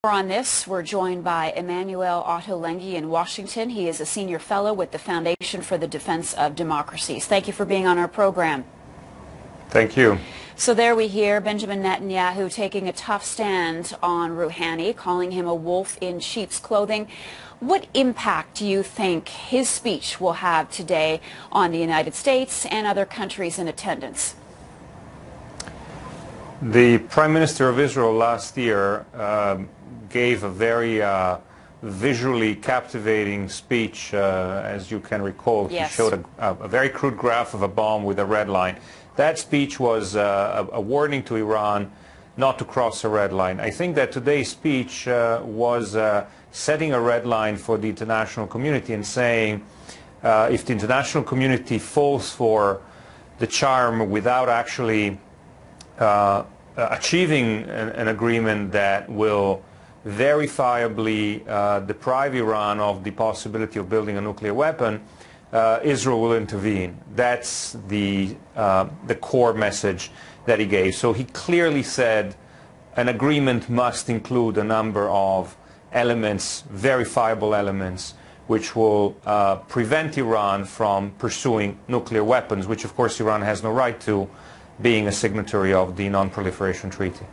More on this, we're joined by Emanuele Ottolenghi in Washington. He is a senior fellow with the Foundation for the Defense of Democracies. Thank you for being on our program. Thank you. So there we hear Benjamin Netanyahu taking a tough stand on Rouhani, calling him a wolf in sheep's clothing. What impact do you think his speech will have today on the United States and other countries in attendance? The Prime Minister of Israel last year gave a very visually captivating speech, as you can recall. Yes. He showed a very crude graph of a bomb with a red line. That speech was a warning to Iran not to cross a red line. I think that today's speech was setting a red line for the international community and saying if the international community falls for the charm without actually achieving an agreement that will verifiably deprive Iran of the possibility of building a nuclear weapon, Israel will intervene. That's the core message that he gave. So he clearly said an agreement must include a number of elements, verifiable elements, which will prevent Iran from pursuing nuclear weapons, which of course Iran has no right to, being a signatory of the Non-Proliferation Treaty.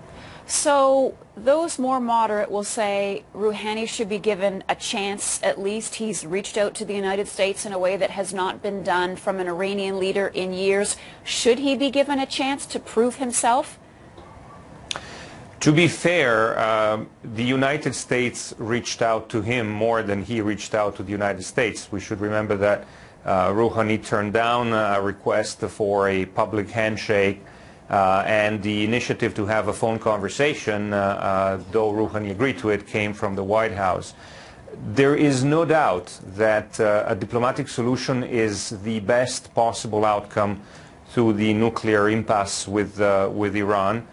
So those more moderate will say Rouhani should be given a chance at least. He's reached out to the United States in a way that has not been done from an Iranian leader in years. Should he be given a chance to prove himself? To be fair, the United States reached out to him more than he reached out to the United States. We should remember that Rouhani turned down a request for a public handshake and the initiative to have a phone conversation, though Rouhani agreed to it, came from the White House. There is no doubt that a diplomatic solution is the best possible outcome to the nuclear impasse with Iran.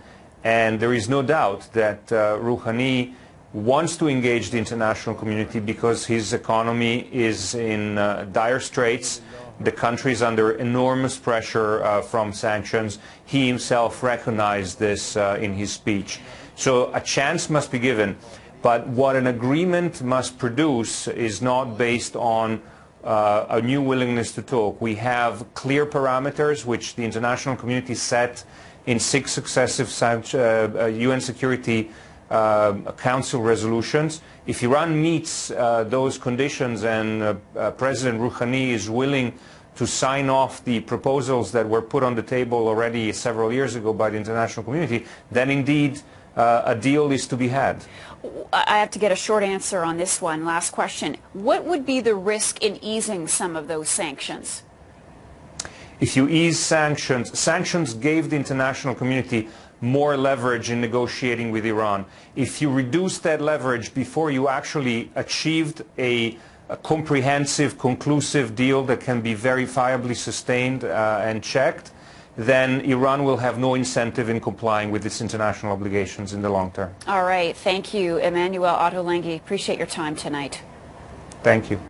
And there is no doubt that Rouhani wants to engage the international community because his economy is in dire straits. The country is under enormous pressure from sanctions. He himself recognized this in his speech. So a chance must be given. But what an agreement must produce is not based on a new willingness to talk. We have clear parameters which the international community set in 6 successive UN Security Council resolutions. If Iran meets those conditions and President Rouhani is willing to sign off the proposals that were put on the table already several years ago by the international community, then indeed a deal is to be had. I have to get a short answer on this one. Last question. What would be the risk in easing some of those sanctions? If you ease sanctions, sanctions gave the international community more leverage in negotiating with Iran. If you reduce that leverage before you actually achieved a comprehensive, conclusive deal that can be verifiably sustained and checked, then Iran will have no incentive in complying with its international obligations in the long term. All right. Thank you, Emanuele Ottolenghi. Appreciate your time tonight. Thank you.